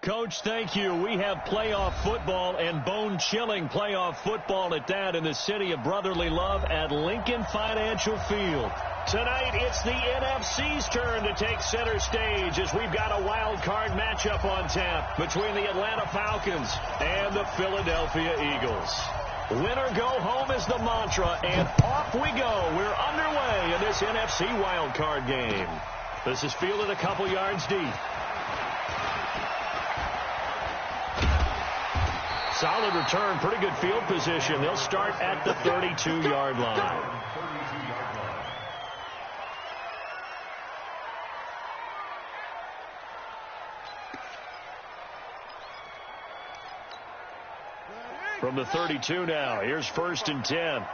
Coach, thank you. We have playoff football and bone-chilling playoff football at that in the city of brotherly love at Lincoln Financial Field. Tonight, it's the NFC's turn to take center stage as we've got a wild card matchup on tap between the Atlanta Falcons and the Philadelphia Eagles. Win or go home is the mantra, and off we go. We're underway in this NFC wild card game. This is fielded a couple yards deep. Solid return, pretty good field position. They'll start at the 32-yard line. From the 32 now, here's 1st and 10.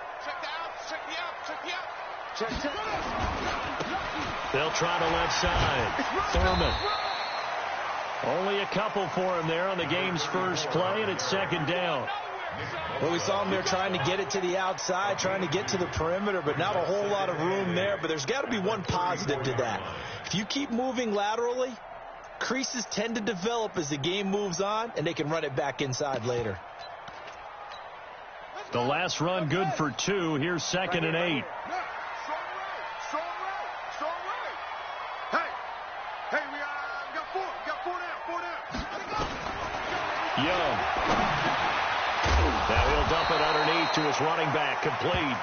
They'll try to left side. Thurman. Only a couple for him there on the game's first play, and it's 2nd down. Well, we saw him there trying to get it to the outside, trying to get to the perimeter, but not a whole lot of room there. But there's got to be one positive to that. If you keep moving laterally, creases tend to develop as the game moves on, and they can run it back inside later. The last run good for 2. Here's 2nd and 8. Young. Now he'll dump it underneath to his running back. Complete.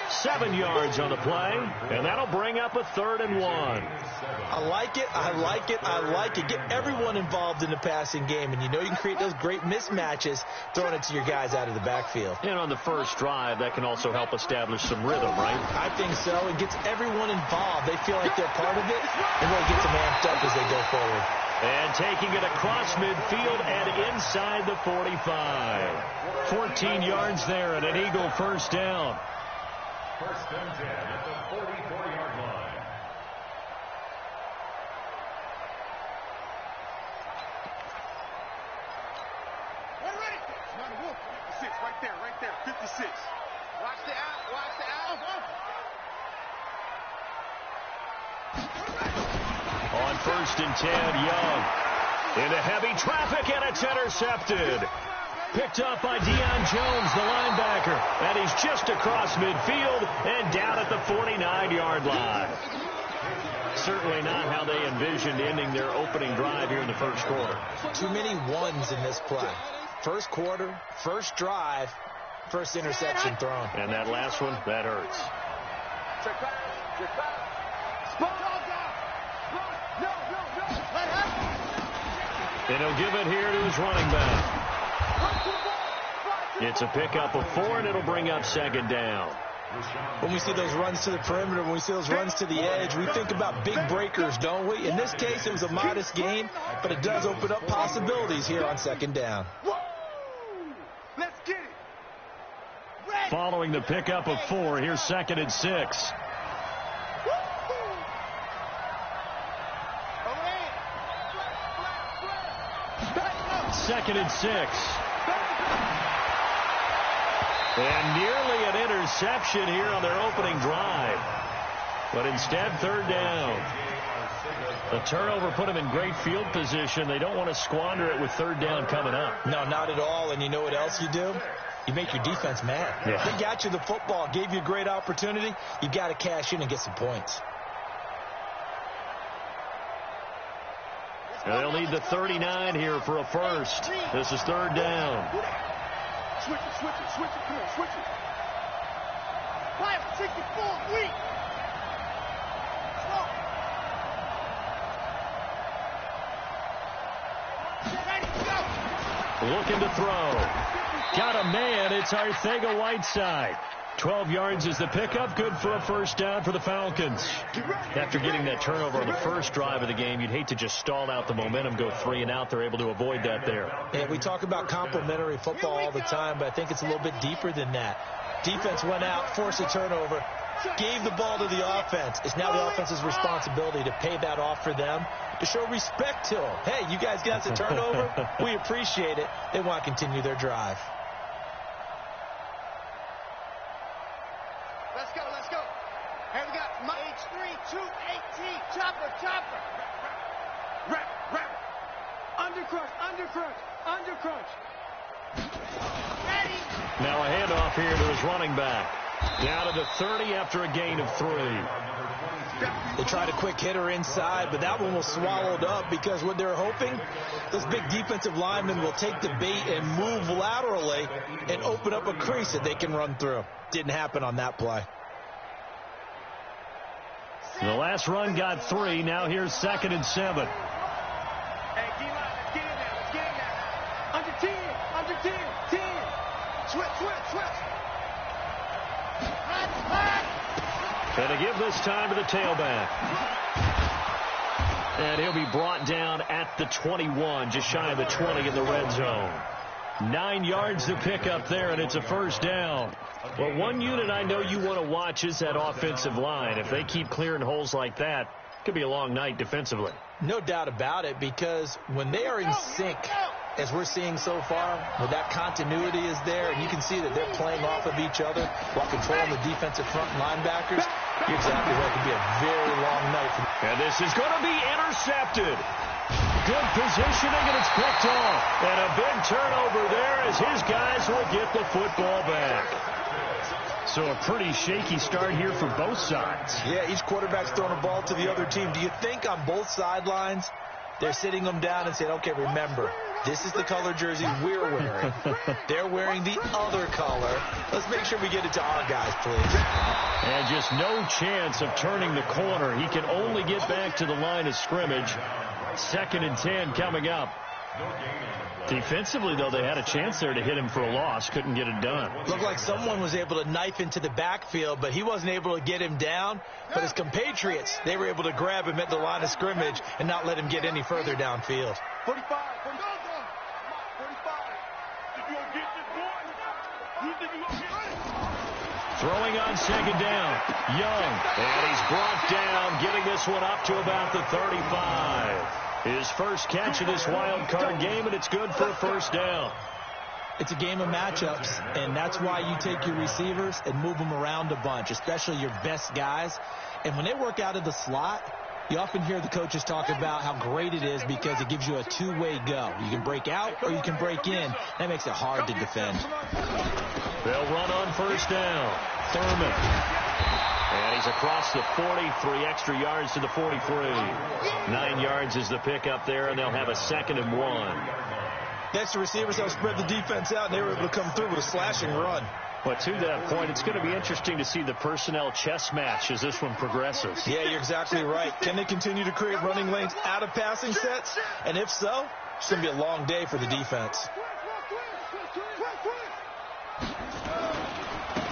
7 yards on the play, and that'll bring up a 3rd and 1. I like it. I like it. I like it. Get everyone involved in the passing game, and you know you can create those great mismatches throwing it to your guys out of the backfield. And on the first drive, that can also help establish some rhythm, right? I think so. It gets everyone involved. They feel like they're part of it, and really gets them amped up as they go forward. And taking it across midfield and inside the 45. 14 yards there and an Eagle first down. 1st and 10 at the 44-yard line. We're ready. Not a wolf. 56, right there, 56. Watch the out, On 1st and 10, Young. Into heavy traffic, and it's intercepted. Picked up by Deion Jones, the linebacker. And he's just across midfield and down at the 49-yard line. Certainly not how they envisioned ending their opening drive here in the first quarter. Too many ones in this play. First quarter, first drive, first interception thrown. And that last one, that hurts. And he'll give it here to his running back. It's a pickup of 4, and it'll bring up 2nd down. When we see those runs to the perimeter, when we see those runs to the edge, we think about big breakers, don't we? In this case, it was a modest gain, but it does open up possibilities here on 2nd down. Let's get it. Following the pickup of 4, here's 2nd and 6. 2nd and 6. And nearly an interception here on their opening drive. But instead, 3rd down. The turnover put them in great field position. They don't want to squander it with 3rd down coming up. No, not at all. And you know what else you do? You make your defense mad. Yeah. They got you the football, gave you a great opportunity. You've got to cash in and get some points. And they'll need the 39 here for a first. This is 3rd down. Switch it. Come on, switch it. 5-64, weak. Ready to go. Looking to throw. Got a man. It's Arcega-Whiteside. 12 yards is the pickup. Good for a first down for the Falcons. After getting that turnover on the first drive of the game, you'd hate to just stall out the momentum, go 3 and out. They're able to avoid that there. And we talk about complementary football all the time, but I think it's a little bit deeper than that. Defense went out, forced a turnover, gave the ball to the offense. It's now the offense's responsibility to pay that off for them, to show respect to them. Hey, you guys got the turnover. We appreciate it. They want to continue their drive. Let's go. Hey, we got H3 218. chopper, chopper. Wrap. Under crunch. Ready. Now a handoff here to his running back. Down to the 30 after a gain of 3. They tried a quick hitter inside, but that one was swallowed up because what they're hoping, this big defensive lineman will take the bait and move laterally and open up a crease that they can run through. Didn't happen on that play. The last run got 3. Now here's 2nd and 7. Hey, let's get in there. Under 10. 10. Switch. And to give this time to the tailback. And he'll be brought down at the 21, just shy of the 20 in the red zone. 9 yards to pick up there, and it's a first down. Well, one unit I know you want to watch is that offensive line. If they keep clearing holes like that, it could be a long night defensively. No doubt about it, because when they are in sync, as we're seeing so far, where that continuity is there, and you can see that they're playing off of each other while controlling the defensive front linebackers, you're exactly right. It could be a very long night. And this is going to be intercepted. Good positioning, and it's picked off. And a big turnover there as his guys will get the football back. So a pretty shaky start here for both sides. Yeah, each quarterback's throwing a ball to the other team. Do you think on both sidelines they're sitting them down and saying, okay, remember, this is the color jersey we're wearing. They're wearing the other color. Let's make sure we get it to our guys, please. And just no chance of turning the corner. He can only get back to the line of scrimmage. 2nd and 10 coming up. Defensively, though, they had a chance there to hit him for a loss. Couldn't get it done. Looked like someone was able to knife into the backfield, but he wasn't able to get him down. But his compatriots, they were able to grab him at the line of scrimmage and not let him get any further downfield. 45. 45. If you don't get this one, you think you're going to get it? Throwing on 2nd down. Young. And he's brought down, getting this one up to about the 35. His first catch of this wild card game, and it's good for a first down. It's a game of matchups, and that's why you take your receivers and move them around a bunch, especially your best guys. And when they work out of the slot, you often hear the coaches talk about how great it is because it gives you a two-way go. You can break out or you can break in. That makes it hard to defend. They'll run on first down. Thurman. And he's across the 40, 3 extra yards to the 43. 9 yards is the pickup there, and they'll have a 2nd and 1. The extra receivers have spread the defense out, and they were able to come through with a slashing run. But to that point, it's going to be interesting to see the personnel chess match as this one progresses. Yeah, you're exactly right. Can they continue to create running lanes out of passing sets? And if so, it's going to be a long day for the defense.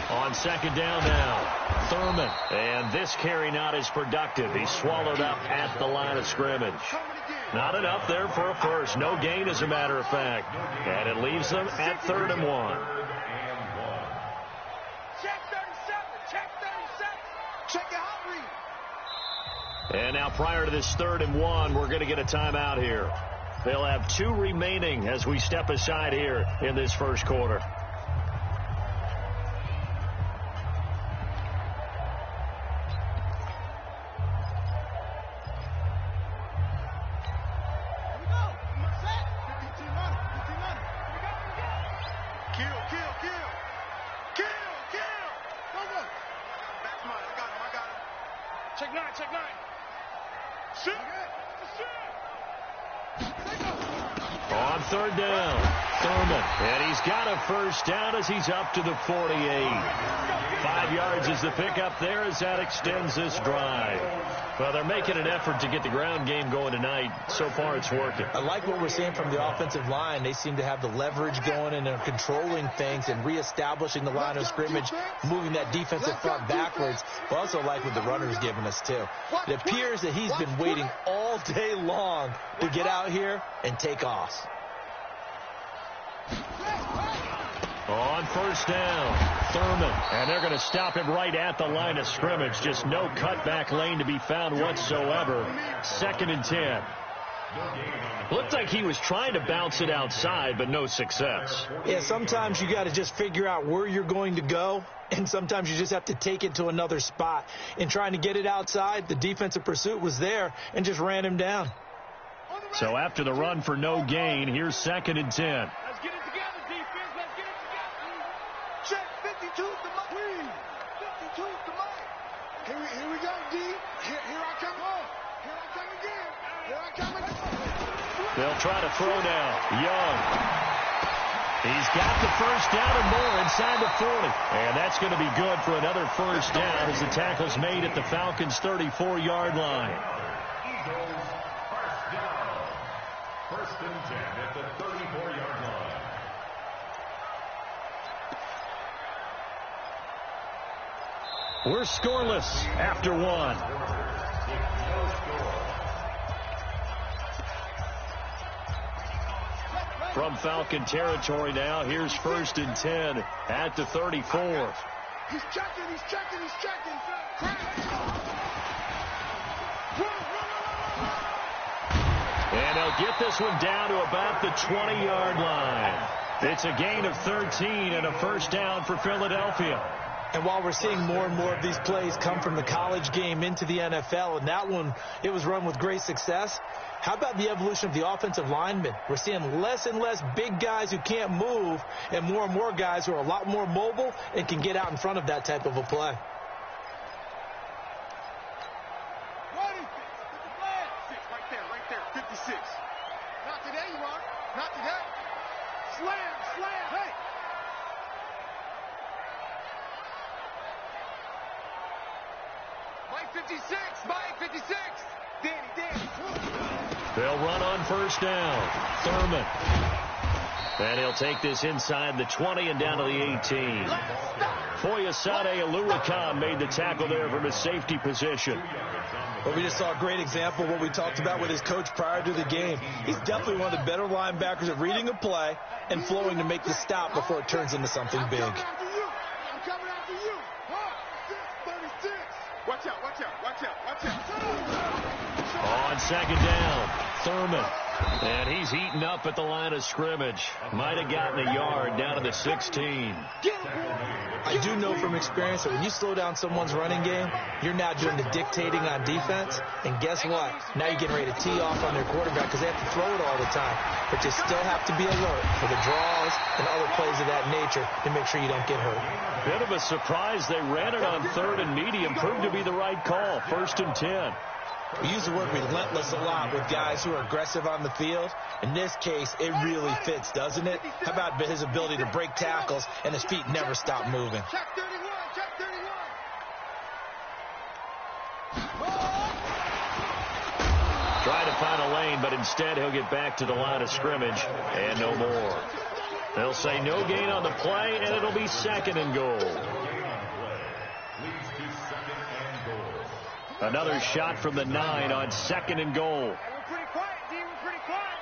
On 2nd down now. Thurman. And this carry not as productive. He's swallowed up at the line of scrimmage. Not enough there for a first. No gain, as a matter of fact. And it leaves them at 3rd and 1. Check 37. Check 37. Check your hot read. And now prior to this 3rd and 1, we're going to get a timeout here. They'll have 2 remaining as we step aside here in this first quarter. Check 9. On 3rd down, Thurman. And he's got a first down as he's up to the 48. 5 yards is the pickup there as that extends this drive. Well, they're making an effort to get the ground game going tonight. So far, it's working. I like what we're seeing from the offensive line. They seem to have the leverage going, and they're controlling things and reestablishing the line of scrimmage, moving that defensive front backwards. But also like what the runner's giving us, too. It appears that he's been waiting all day long to get out here and take off. On 1st down, Thurman. And they're going to stop him right at the line of scrimmage. Just no cutback lane to be found whatsoever. 2nd and 10. Looked like he was trying to bounce it outside, but no success. Yeah, sometimes you got to just figure out where you're going to go, and sometimes you just have to take it to another spot. In trying to get it outside, the defensive pursuit was there and just ran him down. So after the run for no gain, here's 2nd and 10. Let's get it together, defense. Let's get it together. Check 52 to my wing. 52 to my. Here we go, D. Here I come. Here I come again. Here I come again. They'll try to throw now. Young. He's got the first down and more inside the 40. And that's going to be good for another first down as the tackle's made at the Falcons' 34-yard line. Eagles, first down. 1st and 10 at the 34-yard line. We're scoreless after one. From Falcon territory now, here's 1st and 10 at the 34. He's checking. And they'll get this one down to about the 20-yard line. It's a gain of 13 and a first down for Philadelphia. And while we're seeing more and more of these plays come from the college game into the NFL, and that one, it was run with great success, how about the evolution of the offensive linemen? We're seeing less and less big guys who can't move and more guys who are a lot more mobile and can get out in front of that type of a play. Right there. 56. Not today, you are. Not today. Slam. Hey. Mike 56. Danny. They'll run on first down. Thurman. And he'll take this inside the 20 and down to the 18. Foyesade Oluwakan made the tackle there from his safety position. Well, we just saw a great example of what we talked about with his coach prior to the game. He's definitely one of the better linebackers at reading a play and flowing to make the stop before it turns into something big. I'm coming after you. 36. Watch out. On 2nd down, Thurman. And he's heating up at the line of scrimmage. Might have gotten a yard down to the 16. I do know from experience that when you slow down someone's running game, you're now doing the dictating on defense. And guess what? Now you're getting ready to tee off on their quarterback because they have to throw it all the time. But you still have to be alert for the draws and other plays of that nature to make sure you don't get hurt. Bit of a surprise. They ran it on 3rd and medium. Proved to be the right call. 1st and 10. We use the word relentless a lot with guys who are aggressive on the field. In this case, it really fits, doesn't it? How about his ability to break tackles and his feet never stop moving? Check 31. Trying to find a lane, but instead he'll get back to the line of scrimmage and no more. They'll say no gain on the play, and it'll be 2nd and goal. Another shot from the 9 on 2nd and goal. We're pretty quiet, D. We're pretty quiet.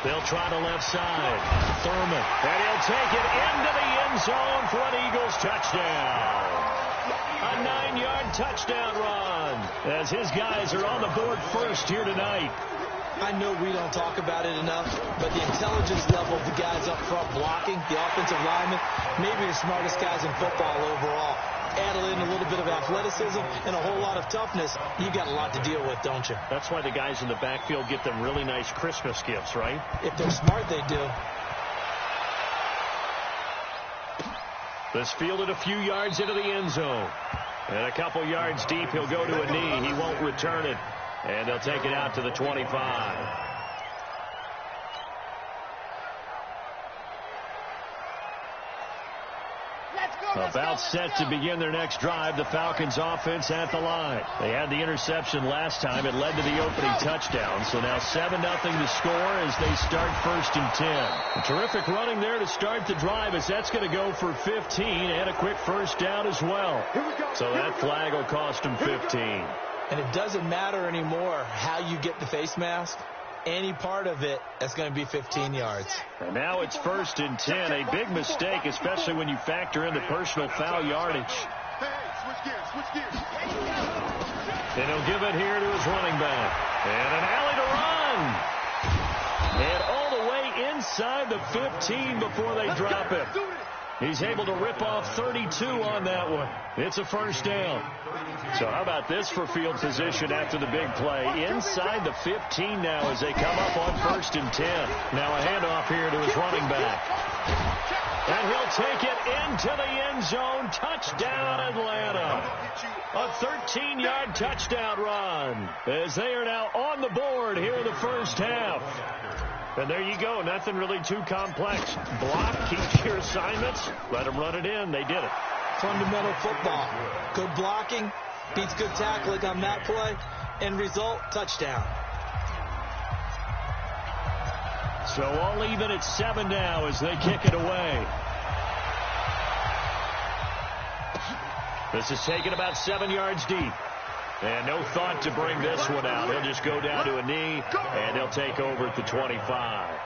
They'll try the left side. Thurman. And he'll take it into the end zone for an Eagles touchdown. A 9-yard touchdown run as his guys are on the board first here tonight. I know we don't talk about it enough, but the intelligence level of the guys up front blocking, the offensive linemen, maybe the smartest guys in football overall. Add in a little bit of athleticism and a whole lot of toughness, you got a lot to deal with, don't you? That's why the guys in the backfield get them really nice Christmas gifts, right? If they're smart, they do. This fielded a few yards into the end zone. And a couple yards deep, he'll go to a knee. He won't return it. And they'll take it out to the 25. About set to begin their next drive, the Falcons offense at the line. They had the interception last time. It led to the opening touchdown. So now 7-0 to score as they start 1st and 10. A terrific running there to start the drive as that's going to go for 15 and a quick first down as well. So that flag will cost them 15. And it doesn't matter anymore how you get the face mask. Any part of it, that's going to be 15 yards. And now it's 1st and 10. A big mistake, especially when you factor in the personal foul yardage. Hey, switch gears. And he'll give it here to his running back. And an alley to run. And all the way inside the 15 before they drop it. He's able to rip off 32 on that one. It's a first down. So how about this for field position after the big play? Inside the 15 now as they come up on 1st and 10. Now a handoff here to his running back. And he'll take it into the end zone. Touchdown, Atlanta. A 13-yard touchdown run as they are now on the board here in the first half. And there you go. Nothing really too complex. Block, keep your assignments. Let them run it in. They did it. Fundamental football. Good blocking beats good tackling on that play. End result, touchdown. So all even at 7 now as they kick it away. This is taken about 7 yards deep. And no thought to bring this one out. He'll just go down to a knee, and he'll take over at the 25.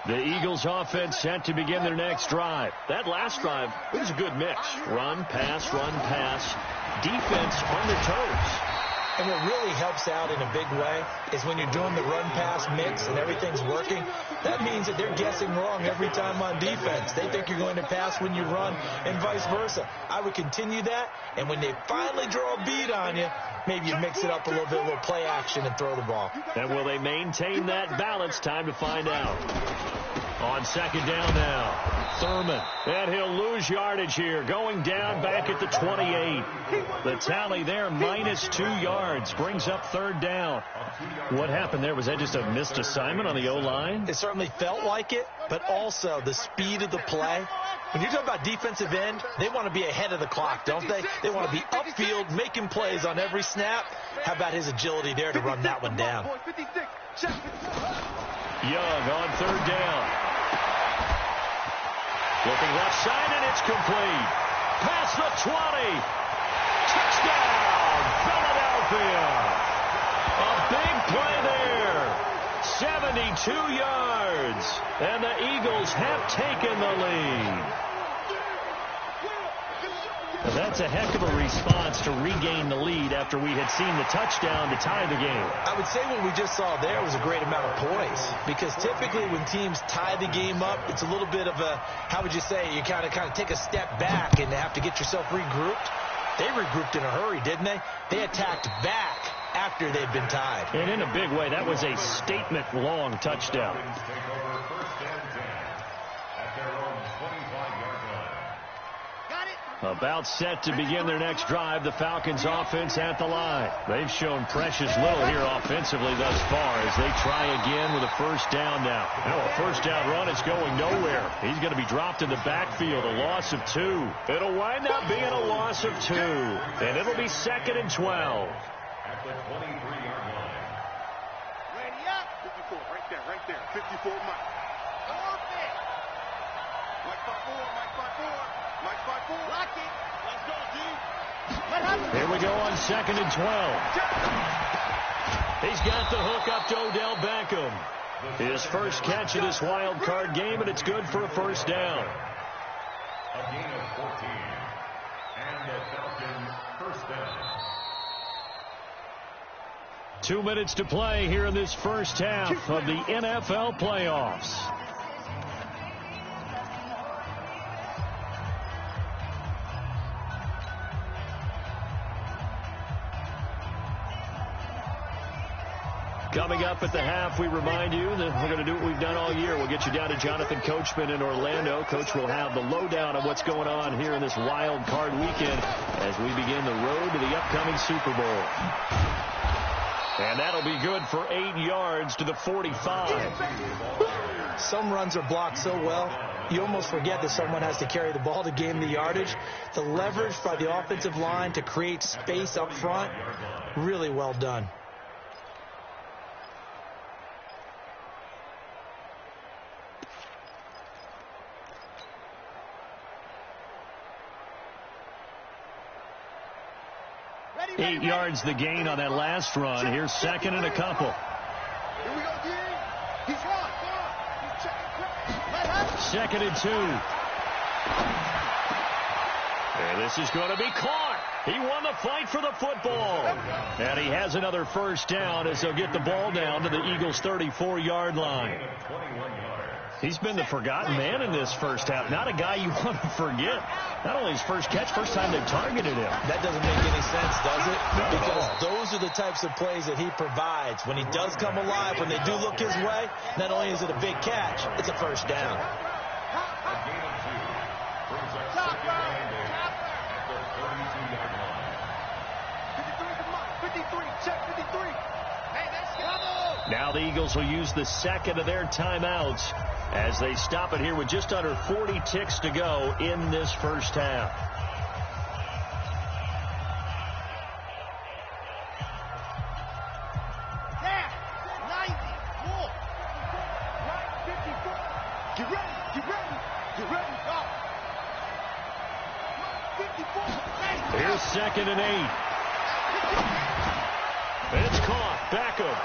The Eagles offense set to begin their next drive. That last drive, it was a good mix. Run, pass, defense on their toes. And what really helps out in a big way is when you're doing the run-pass mix and everything's working, that means that they're guessing wrong every time on defense. They think you're going to pass when you run and vice versa. I would continue that, and when they finally draw a beat on you, maybe you mix it up a little bit, a little play action, and throw the ball. And will they maintain that balance? Time to find out. On 2nd down now. Thurman. And he'll lose yardage here. Going down back at the 28. The tally there, minus 2 yards. Brings up 3rd down. What happened there? Was that just a missed assignment on the O-line? It certainly felt like it, but also the speed of the play. When you're talking about defensive end, they want to be ahead of the clock, don't they? They want to be upfield, making plays on every snap. How about his agility there to run that one down? Young on 3rd down. Looking left side, and it's complete. Past the 20. Touchdown, Philadelphia. A big play there. 72 yards. And the Eagles have taken the lead. Now that's a heck of a response to regain the lead after we had seen the touchdown to tie the game. I would say what we just saw there was a great amount of poise, because typically when teams tie the game up, it's a little bit of a, how would you say, you kind of take a step back and have to get yourself regrouped. They regrouped in a hurry, didn't they? They attacked back after they'd been tied. And in a big way, that was a statement-long touchdown. About set to begin their next drive, the Falcons offense at the line. They've shown precious little here offensively thus far as they try again with a first down now. Now a first down run is going nowhere. He's going to be dropped in the backfield, a loss of 2. It'll wind up being a loss of 2, and it'll be 2nd and 12. At the 23-yard line. Ready up. 54, right there. 54, Mike. Perfect. Mike 5-4. Mike 5-4. Lock it. Let's go, D. Here we go on 2nd and 12. He's got the hook up to Odell Beckham. His first catch of this wild card game, and it's good for a first down. A gain of 14. And the Falcons first down. 2 minutes to play here in this first half of the NFL playoffs. Coming up at the half, we remind you that we're going to do what we've done all year. We'll get you down to Jonathan Coachman in Orlando. Coach will have the lowdown on what's going on here in this wild card weekend as we begin the road to the upcoming Super Bowl. And that'll be good for 8 yards to the 45. Some runs are blocked so well, you almost forget that someone has to carry the ball to gain the yardage. The leverage by the offensive line to create space up front, really well done. Ready, 8 yards the gain on that last run. Here's 2nd and a couple. Here we go, D. He's on. He's checking quick. Let him. 2nd and 2. And this is going to be caught. He won the fight for the football. And he has another first down as they'll get the ball down to the Eagles' 34-yard line. He's been the forgotten man in this first half. Not a guy you want to forget. Not only his first catch, first time they targeted him. That doesn't make any sense, does it? Because those are the types of plays that he provides. When he does come alive, when they do look his way, not only is it a big catch, it's a first down. Now the Eagles will use the second of their timeouts as they stop it here with just under 40 ticks to go in this first half. Here's 2nd and 8. It's caught. Beckham.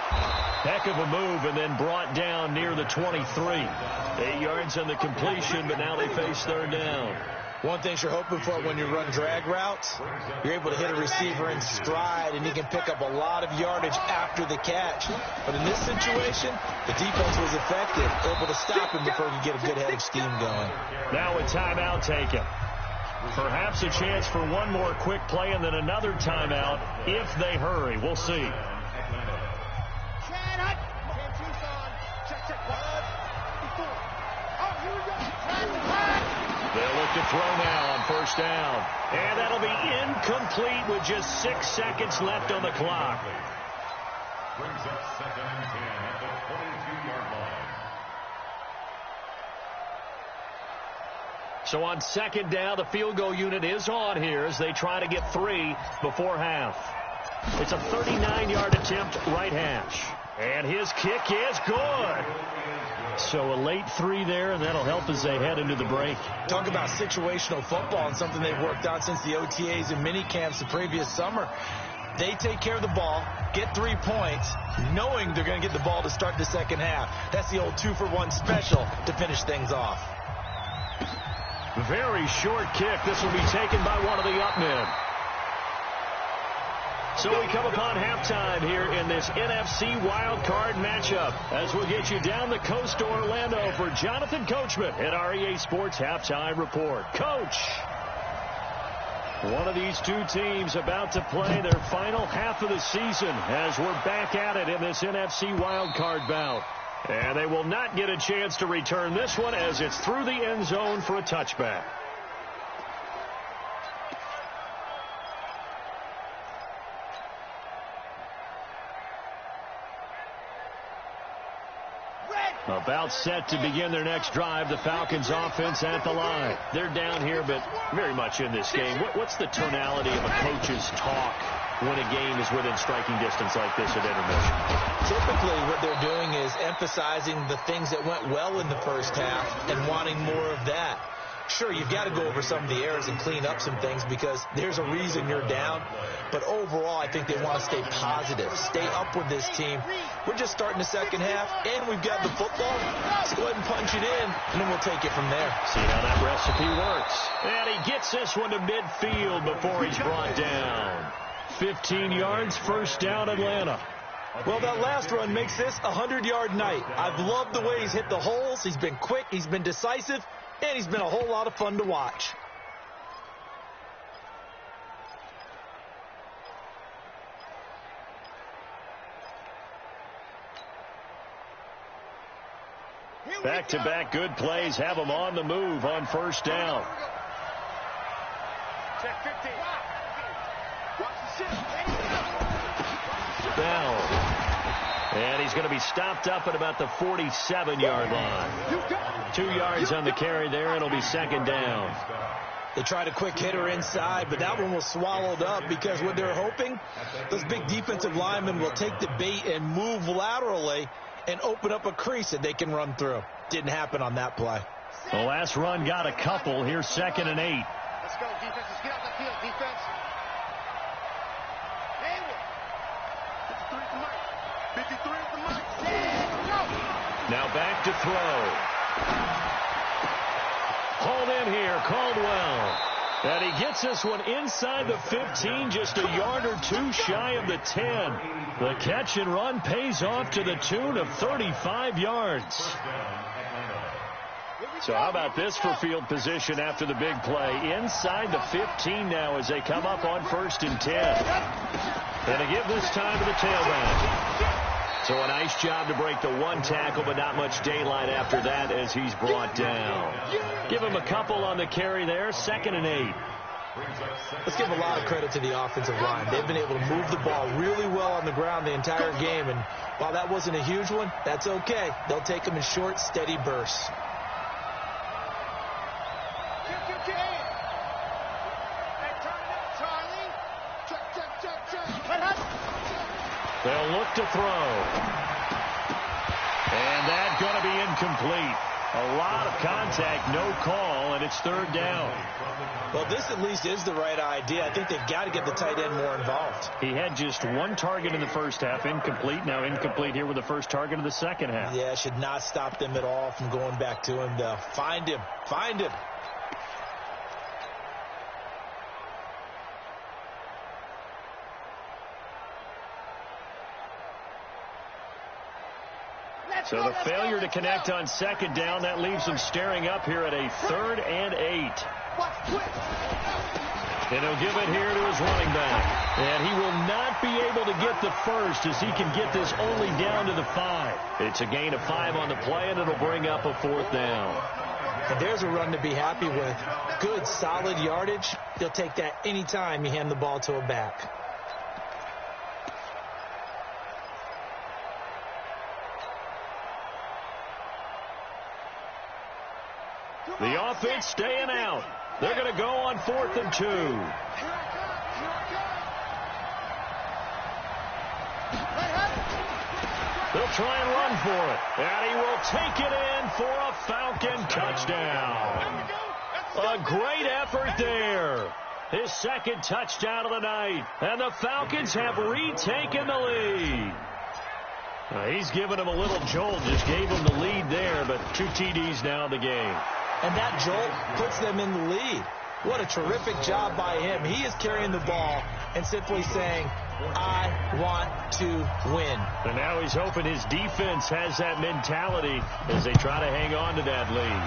Heck of a move and then brought down near the 23. 8 yards on the completion, but now they face third down. One thing you're hoping for when you run drag routes, you're able to hit a receiver in stride, and he can pick up a lot of yardage after the catch. But in this situation, the defense was effective, able to stop him before he could get a good head of steam going. Now a timeout taken. Perhaps a chance for one more quick play and then another timeout if they hurry. We'll see. They'll look to throw now on first down. And that'll be incomplete with just 6 seconds left on the clock. Brings up 2nd and 10 at the 22-yard line. So on second down, the field goal unit is on here as they try to get 3 before half. It's a 39-yard attempt right hash. And his kick is good. So a late 3 there, and that'll help as they head into the break. Talk about situational football and something they've worked out since the OTAs and mini camps the previous summer. They take care of the ball, get 3 points, knowing they're going to get the ball to start the second half. That's the old 2-for-1 special to finish things off. Very short kick. This will be taken by one of the up men. So we come upon halftime here in this NFC wildcard matchup as we'll get you down the coast to Orlando for Jonathan Coachman at our EA Sports Halftime Report. Coach, one of these two teams about to play their final half of the season as we're back at it in this NFC wildcard bout. And they will not get a chance to return this one as it's through the end zone for a touchback. About set to begin their next drive, the Falcons offense at the line. They're down here, but very much in this game. What's the tonality of a coach's talk when a game is within striking distance like this at intermission? Typically, what they're doing is emphasizing the things that went well in the first half and wanting more of that. Sure, you've got to go over some of the errors and clean up some things because there's a reason you're down. But overall, I think they want to stay positive, stay up with this team. We're just starting the second half, and we've got the football. Let's go ahead and punch it in, and then we'll take it from there. See how that recipe works. And he gets this one to midfield before he's brought down. 15 yards, first down, Atlanta. Well, that last run makes this a 100-yard night. I've loved the way he's hit the holes. He's been quick. He's been decisive. And he's been a whole lot of fun to watch. Back-to-back good plays have him on the move on first down. Check 15. Watch the shit. Down. And he's going to be stopped up at about the 47-yard line. 2 yards on the carry there. It'll be second down. They tried a quick hitter inside, but that one was swallowed up because what they're hoping, those big defensive linemen will take the bait and move laterally and open up a crease that they can run through. Didn't happen on that play. The last run got a couple. Here's 2nd and 8. Let's go, defense. Let's get out the field, defense. Hayward. 53 at the mic. 53 at the mic. Go. Now back to throw. Hauled in here there, Caldwell. And he gets this one inside the 15, just a yard or two shy of the 10. The catch and run pays off to the tune of 35 yards. So how about this for field position after the big play? Inside the 15 now as they come up on 1st and 10. And to give this time to the tailback. So a nice job to break the one tackle, but not much daylight after that as he's brought down. Give him a couple on the carry there, 2nd and 8. Let's give a lot of credit to the offensive line. They've been able to move the ball really well on the ground the entire game, and while that wasn't a huge one, that's okay. They'll take them in short, steady bursts. They'll look to throw. And that's going to be incomplete. A lot of contact, no call, and it's 3rd down. Well, this at least is the right idea. I think they've got to get the tight end more involved. He had just one target in the first half, incomplete. Now incomplete here with the first target of the second half. Yeah, it should not stop them at all from going back to him, though. Find him. Find him. So the failure to connect on 2nd down, that leaves them staring up here at a 3rd and 8. And he'll give it here to his running back. And he will not be able to get the first as he can get this only down to the 5. It's a gain of 5 on the play, and it'll bring up a 4th down. And there's a run to be happy with. Good, solid yardage. They'll take that any time you hand the ball to a back. The offense staying out. They're going to go on 4th and 2. They'll try and run for it. And he will take it in for a Falcon touchdown. A great effort there. His 2nd touchdown of the night. And the Falcons have retaken the lead. He's given him a little jolt. Just gave him the lead there, but 2 TDs now in the game. And that jolt puts them in the lead. What a terrific job by him. He is carrying the ball and simply saying, I want to win. And now he's hoping his defense has that mentality as they try to hang on to that lead.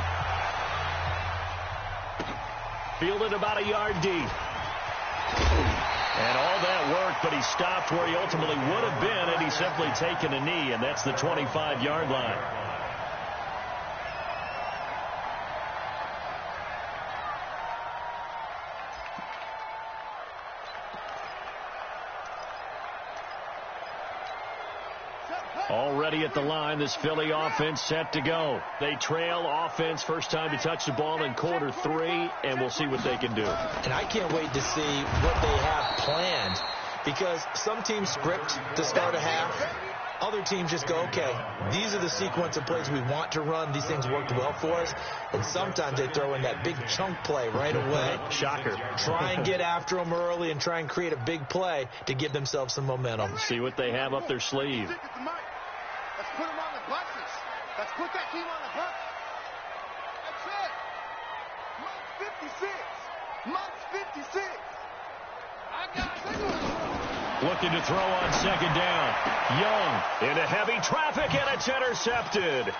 Fielded about a yard deep. And all that work, but he stopped where he ultimately would have been had he simply taken a knee, and that's the 25-yard line. Already at the line, this Philly offense set to go. They trail offense, first time to touch the ball in quarter 3, and we'll see what they can do. And I can't wait to see what they have planned, because some teams script to start a half. Other teams just go, okay, these are the sequence of plays we want to run. These things worked well for us. And sometimes they throw in that big chunk play right away. Shocker. Try and get after them early and try and create a big play to give themselves some momentum. See what they have up their sleeve. Let's put them on the buses. Let's put that team on the bus. That's it. Month 56. Month 56. I got it. Looking to throw on 2nd down. Young into heavy traffic, and it's intercepted.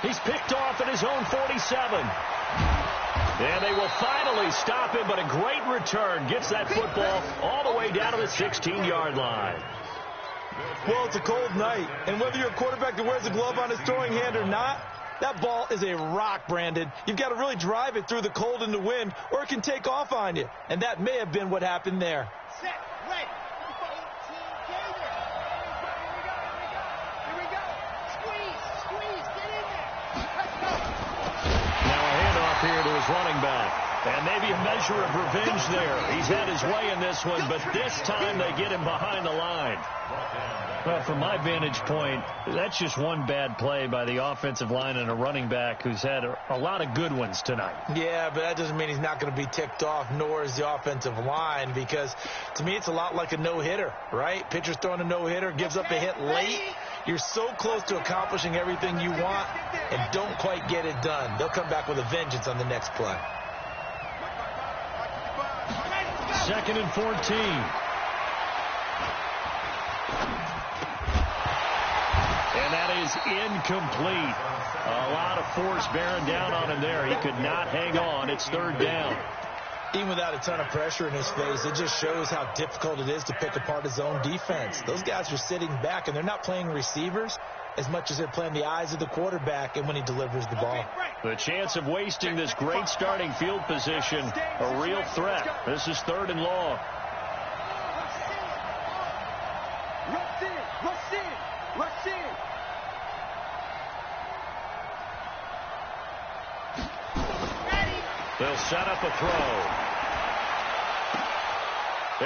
He's picked off at his own 47. And they will finally stop him, but a great return gets that football all the way down to the 16-yard line. Well, it's a cold night, and whether you're a quarterback that wears a glove on his throwing hand or not, that ball is a rock, Brandon. You've got to really drive it through the cold and the wind, or it can take off on you. And that may have been what happened there. Set, ready. 18 Gator. Here we go. Squeeze, get in there. Let's go. Now a handoff here to his running back. And maybe a measure of revenge there. He's had his way in this one, but this time they get him behind the line. Well, from my vantage point, that's just one bad play by the offensive line and a running back who's had a lot of good ones tonight. Yeah, but that doesn't mean he's not going to be ticked off, nor is the offensive line, because to me it's a lot like a no-hitter, right? Pitcher's throwing a no-hitter, gives up a hit late. You're so close to accomplishing everything you want and don't quite get it done. They'll come back with a vengeance on the next play. 2nd and 14. And that is incomplete. A lot of force bearing down on him there. He could not hang on. It's 3rd down. Even without a ton of pressure in his face, it just shows how difficult it is to pick apart his own defense. Those guys are sitting back, and they're not playing receivers as much as they're playing the eyes of the quarterback and when he delivers the ball. The chance of wasting this great starting field position, a real threat. This is 3rd and long. Rush in, rush in, rush in. They'll set up a throw.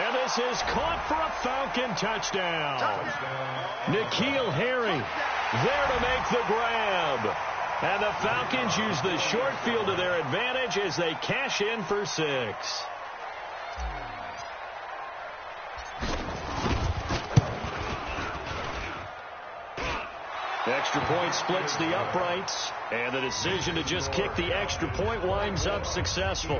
And this is caught for a Falcon touchdown. N'Keal Harry there to make the grab. And the Falcons use the short field to their advantage as they cash in for 6. Extra point splits the uprights, and the decision to just kick the extra point winds up successful.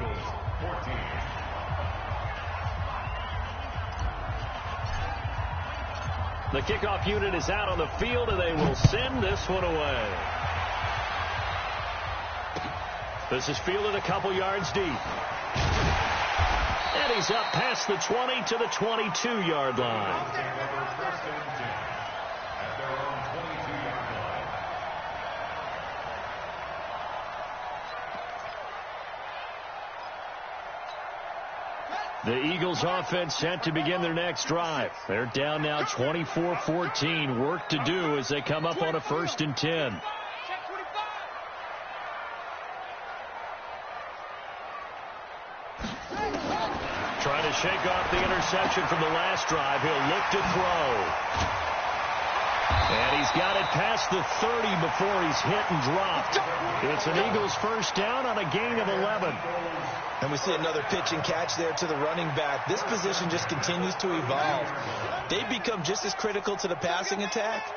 The kickoff unit is out on the field, and they will send this one away. This is fielded a couple yards deep. And he's up past the 20 to the 22-yard line. The Eagles offense set to begin their next drive. They're down now 24-14. Work to do as they come up on a 1st and 10. Trying to shake off the interception from the last drive. He'll look to throw. And he's got it past the 30 before he's hit and dropped. It's an Eagles 1st down on a gain of 11. And we see another pitch and catch there to the running back. This position just continues to evolve. They become just as critical to the passing attack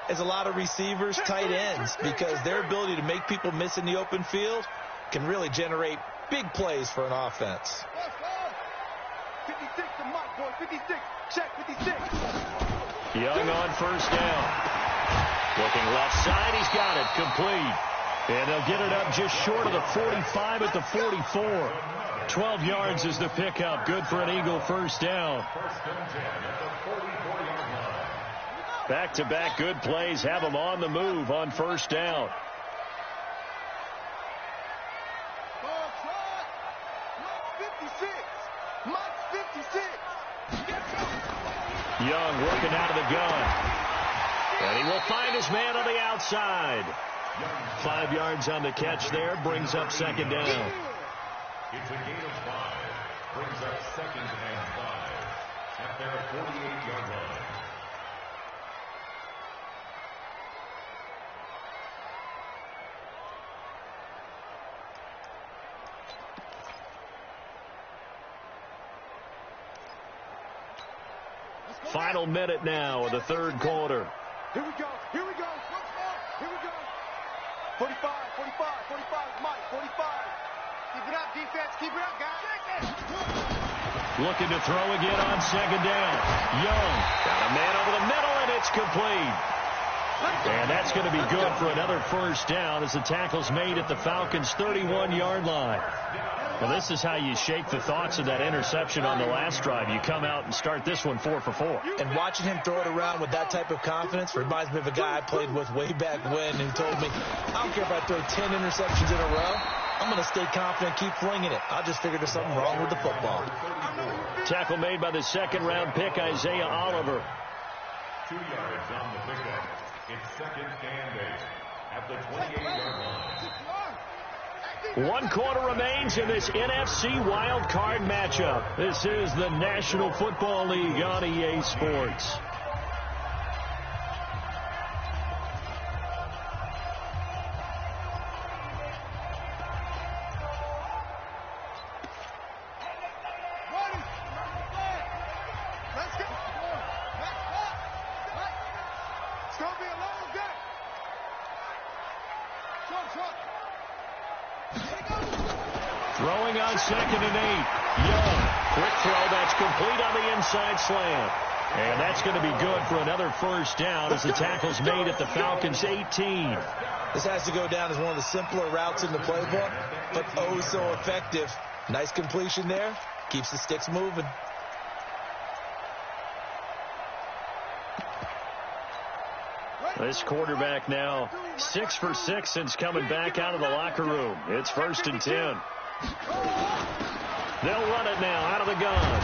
as a lot of receivers, tight ends, because their ability to make people miss in the open field can really generate big plays for an offense. 56 to Mike, boy. 56. Check 56. Young on 1st down. Looking left side. He's got it. Complete. And they'll get it up just short of the 45 at the 44. 12 yards is the pickup. Good for an Eagle 1st down. Back-to-back good plays have them on the move on 1st down. Young working out of the gun. And he will find his man on the outside. 5 yards on the catch there. Brings up 2nd down. It's a gain of 5. Brings up 2nd and 5 at their 48-yard line. Final minute now of the 3rd quarter. Here we go. Here we go. Here we go. 45, 45, 45, Mike, 45. Keep it up, defense. Keep it up, guys. Looking to throw again on 2nd down. Young got a man over the middle, and it's complete. And that's going to be good for another 1st down as the tackle's made at the Falcons' 31-yard line. Well, this is how you shake the thoughts of that interception on the last drive. You come out and start this one 4 for 4. And watching him throw it around with that type of confidence reminds me of a guy I played with way back when who told me, I don't care if I throw 10 interceptions in a row. I'm going to stay confident, keep flinging it. I just figured there's something wrong with the football. Tackle made by the 2nd-round pick, Isaiah Oliver. 2 yards on the pickup. It's 2nd and 8 at the 28-yard line. 1 quarter remains in this NFC wild card matchup. This is the National Football League on EA Sports. Throwing on 2nd and 8. Young Quick throw, that's complete on the inside slant. And that's going to be good for another first down as the tackle's made at the Falcons' 18. This has to go down as one of the simpler routes in the playbook, but oh so effective. Nice completion there. Keeps the sticks moving. This quarterback now 6 for 6 since coming back out of the locker room. It's 1st and 10. They'll run it now out of the gun.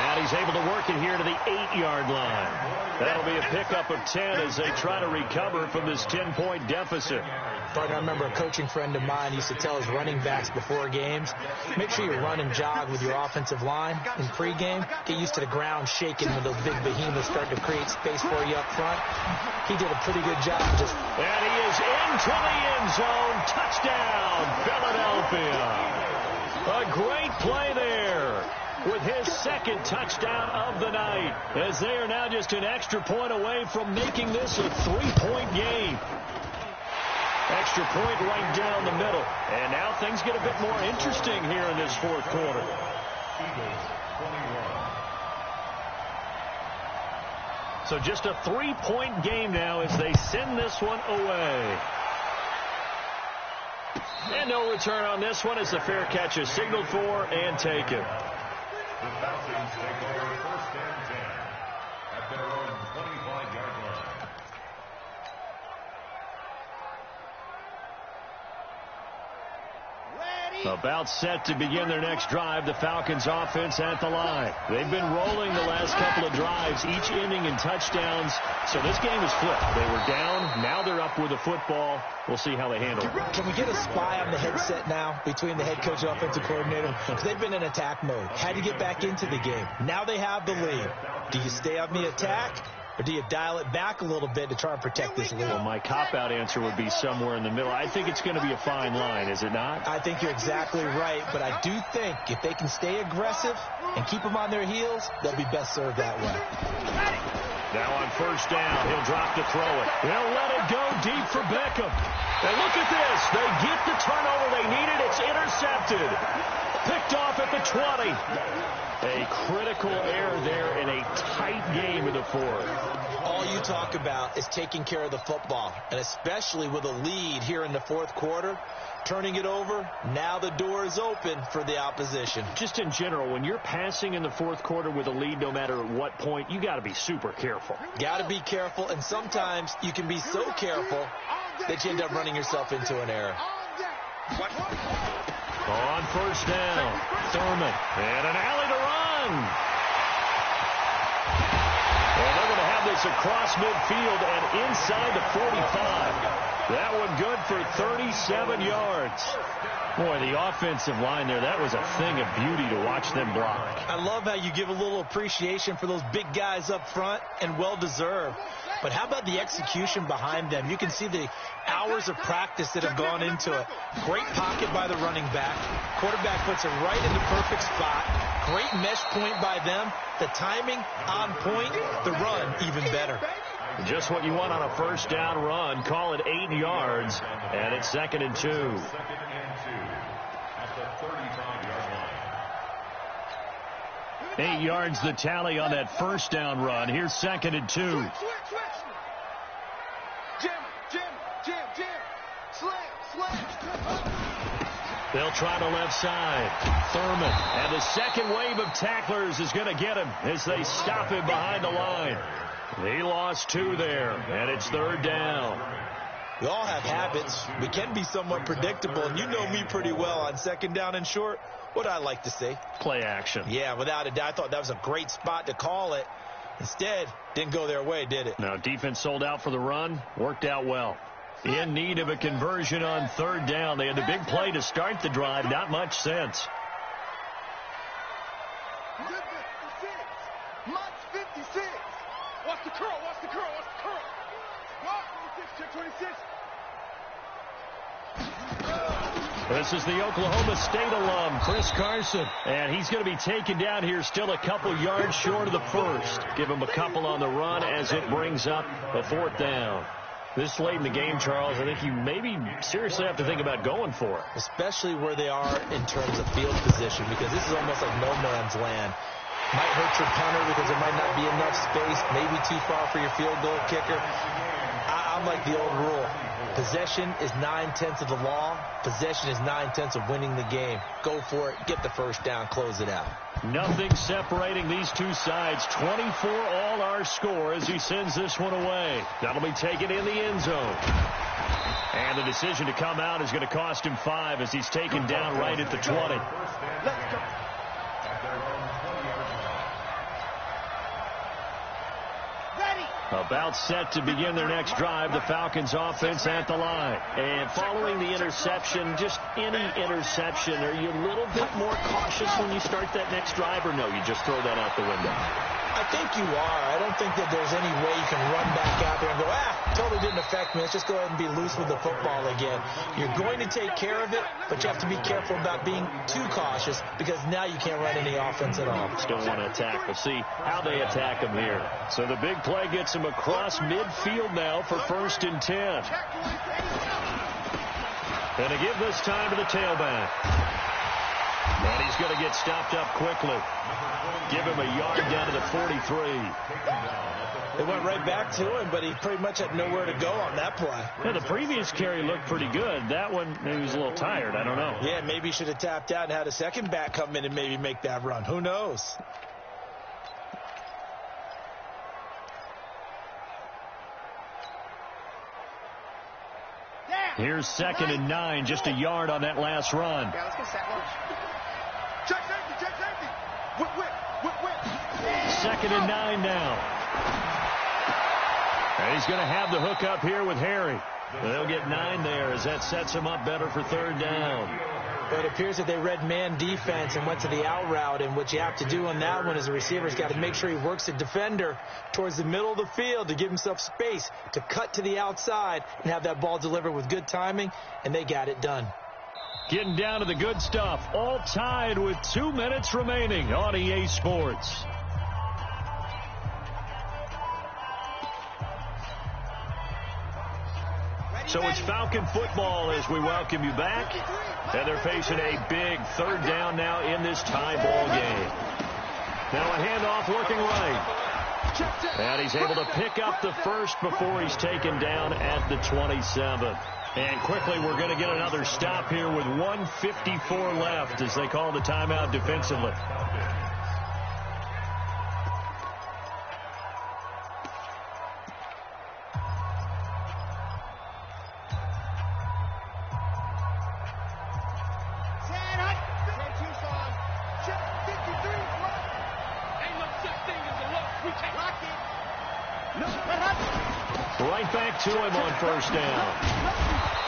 And he's able to work it here to the 8-yard line. That'll be a pickup of 10 as they try to recover from this 10-point deficit. Partner, I remember a coaching friend of mine used to tell his running backs before games, make sure you run and jog with your offensive line in pregame. Get used to the ground shaking when those big behemoths start to create space for you up front. He did a pretty good job. And he is into the end zone. Touchdown, Philadelphia. A great play there with his 2nd touchdown of the night, as they are now just an extra point away from making this a 3-point game. Extra point right down the middle. And now things get a bit more interesting here in this 4th quarter. So just a 3-point game now as they send this one away. And no return on this one as the fair catch is signaled for and taken. The Falcons take over 1st and 10 at their own 25-yard line. About set to begin their next drive, the Falcons offense at the line. They've been rolling the last couple of drives, each ending in touchdowns. So this game is flipped. They were down. Now they're up with the football. We'll see how they handle it. Can we get a spy on the headset now between the head coach and offensive coordinator? Because they've been in attack mode. Had to get back into the game. Now they have the lead. Do you stay on the attack? Or do you dial it back a little bit to try and protect this lead? Well, my cop-out answer would be somewhere in the middle. I think it's going to be a fine line, is it not? I think you're exactly right, but I do think if they can stay aggressive and keep them on their heels, they'll be best served that way. Now on 1st down, he'll drop to throw it. They'll let it go deep for Beckham. And look at this. They get the turnover they needed. It's intercepted. Picked off at the 20. A critical error there in a tight game in the 4th. All you talk about is taking care of the football, and especially with a lead here in the 4th quarter, turning it over, now the door is open for the opposition. Just in general, when you're passing in the 4th quarter with a lead, no matter at what point, you got to be super careful. Got to be careful, and sometimes you can be so careful that you end up running yourself into an error. On 1st down, Thurman, and an alley to run. And they're going to have this across midfield and inside the 45. That one good for 37 yards. Boy, the offensive line there, that was a thing of beauty to watch them block. I love how you give a little appreciation for those big guys up front, and well-deserved. But how about the execution behind them? You can see the hours of practice that have gone into it. Great pocket by the running back. Quarterback puts it right in the perfect spot. Great mesh point by them. The timing on point. The run even better. Just what you want on a 1st down run. Call it 8 yards, and it's 2nd and 2. 2nd and 2 at the 35-yard line. 8 yards the tally on that 1st down run. Here's 2nd and 2. They'll try the left side. Thurman. And the second wave of tacklers is going to get him as they stop him behind the line. He lost 2 there, and it's 3rd down. We all have habits. We can be somewhat predictable, and you know me pretty well on 2nd down and short. What I like to see? Play action. Yeah, without a doubt. I thought that was a great spot to call it. Instead, didn't go their way, did it? Now, defense sold out for the run. Worked out well. In need of a conversion on 3rd down. They had the big play to start the drive. Not much sense. Mike 56. Watch the curl. Watch the curl. Watch the curl. What? 26, check 26. This is the Oklahoma State alum, Chris Carson. And he's going to be taken down here still a couple yards short of the 1st. Give him a couple on the run as it brings up a 4th down. This late in the game, Charles, I think you maybe seriously have to think about going for it. Especially where they are in terms of field position, because this is almost like no man's land. Might hurt your punter because there might not be enough space, maybe too far for your field goal kicker. I'm like the old rule. Possession is 9/10 of the law. Possession is 9/10 of winning the game. Go for it. Get the first down. Close it out. Nothing separating these two sides. 24 all our score as he sends this one away. That'll be taken in the end zone. And the decision to come out is going to cost him 5 as he's taken down right at the 20. Let's go. About set to begin their next drive, the Falcons offense at the line. And following the interception, just any interception, are you a little bit more cautious when you start that next drive, or no, you just throw that out the window? I think you are. I don't think that there's any way you can run back out there and go, totally didn't affect me. Let's just go ahead and be loose with the football again. You're going to take care of it, but you have to be careful about being too cautious because now you can't run any offense at all. Still want to attack. We'll see how they attack him here. So the big play gets him across midfield now for 1st and 10. And to give this time to the tailback. And he's going to get stopped up quickly. Give him a yard down to the 43. They went right back to him, but he pretty much had nowhere to go on that play. Yeah, the previous carry looked pretty good. That one, maybe he was a little tired. I don't know. Yeah, maybe he should have tapped out and had a second back come in and maybe make that run. Who knows? Here's 2nd and 9, just a yard on that last run. Yeah, let's go set lunch. Check safety, check safety. Whip. 2nd and 9 now. And he's going to have the hook up here with Harry. They'll get 9 there as that sets him up better for 3rd down. But it appears that they read man defense and went to the out route, and what you have to do on that one is the receiver's got to make sure he works the defender towards the middle of the field to give himself space to cut to the outside and have that ball delivered with good timing, and they got it done. Getting down to the good stuff, all tied with 2 minutes remaining on EA Sports. So it's Falcon football as we welcome you back. And they're facing a big 3rd down now in this tie ball game. Now a handoff working right. And he's able to pick up the first before he's taken down at the 27. And quickly we're going to get another stop here with 1:54 left as they call the timeout defensively. Right back to him on 1st down.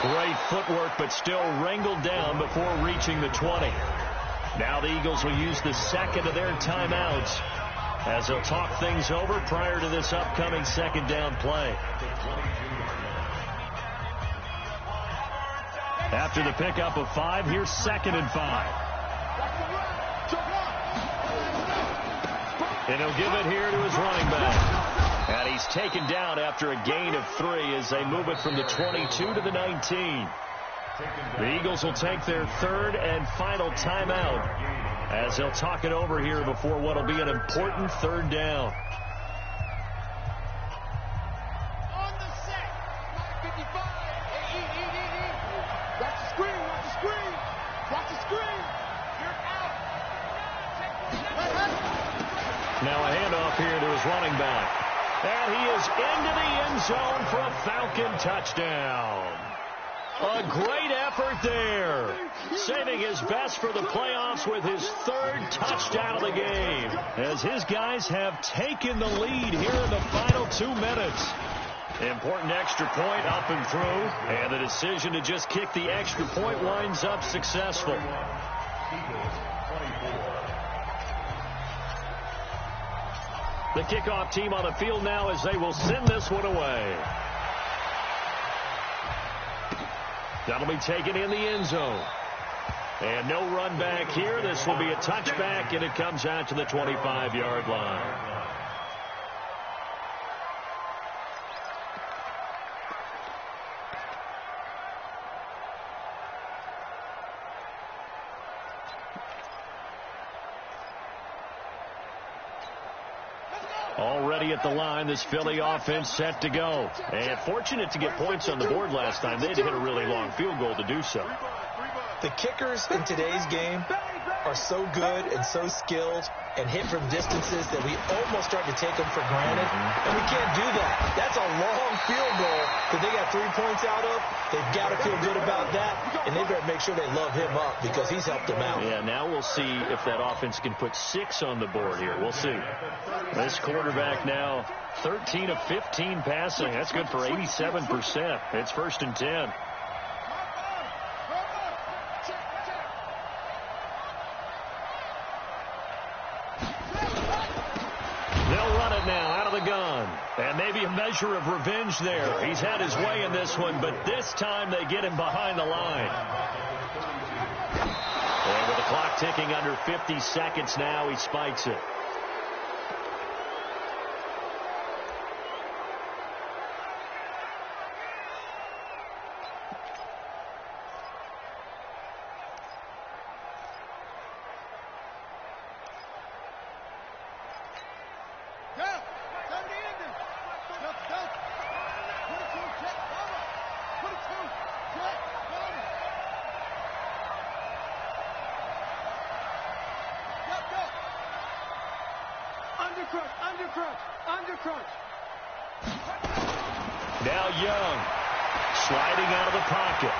Great footwork, but still wrangled down before reaching the 20. Now the Eagles will use the 2nd of their timeouts as they'll talk things over prior to this upcoming 2nd down play. After the pickup of 5, here's 2nd and 5. And he'll give it here to his running back. And he's taken down after a gain of 3 as they move it from the 22 to the 19. The Eagles will take their 3rd and final timeout as they'll talk it over here before what will be an important 3rd down. On the set. 55. Watch the screen. Watch the screen. Watch the screen. You're out. Now a handoff here to his running back. And he is into the end zone for a Falcon touchdown. A great effort there. Saving his best for the playoffs with his 3rd touchdown of the game. As his guys have taken the lead here in the final 2 minutes. Important extra point up and through. And the decision to just kick the extra point winds up successful. The kickoff team on the field now as they will send this one away. That'll be taken in the end zone. And no run back here. This will be a touchback, and it comes out to the 25-yard line. Already at the line, this Philly offense set to go. And fortunate to get points on the board last time. They had to hit a really long field goal to do so. The kickers in today's game are so good and so skilled and hit from distances that we almost start to take them for granted. And we can't do that. That's a long field goal that they got 3 points out of. They've got to feel good about that, and they better make sure they love him up because he's helped them out. Yeah, now we'll see if that offense can put 6 on the board here. We'll see. This quarterback now 13 of 15 passing. That's good for 87%. It's 1st and 10. They'll run it now out of the gun. And maybe a measure of revenge there. He's had his way in this one, but this time they get him behind the line. And with the clock ticking under 50 seconds now, he spikes it. Now Young, sliding out of the pocket.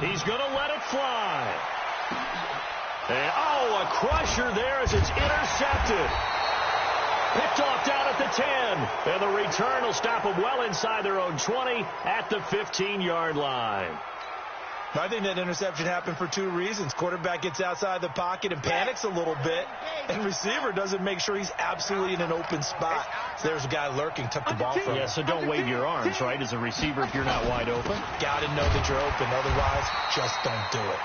He's going to let it fly. And, a crusher there as it's intercepted. Picked off down at the 10. And the return will stop them well inside their own 20 at the 15-yard line. I think that interception happened for 2 reasons. Quarterback gets outside the pocket and panics a little bit, and receiver doesn't make sure he's absolutely in an open spot. So there's a guy lurking, took the ball from him. Yeah, so don't wave your arms, right, as a receiver if you're not wide open. Got to know that you're open. Otherwise, just don't do it.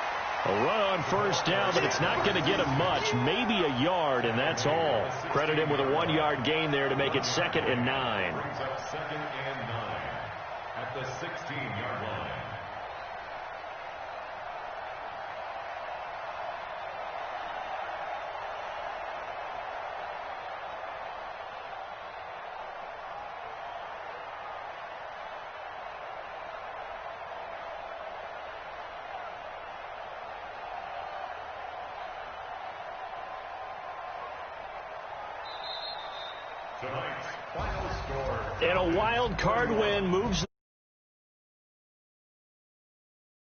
A run on 1st down, but it's not going to get him much. Maybe a yard, and that's all. Credit him with a 1-yard gain there to make it 2nd and 9. Brings up 2nd and 9 at the 16-yard line. Tonight's final score. And a wild card win moves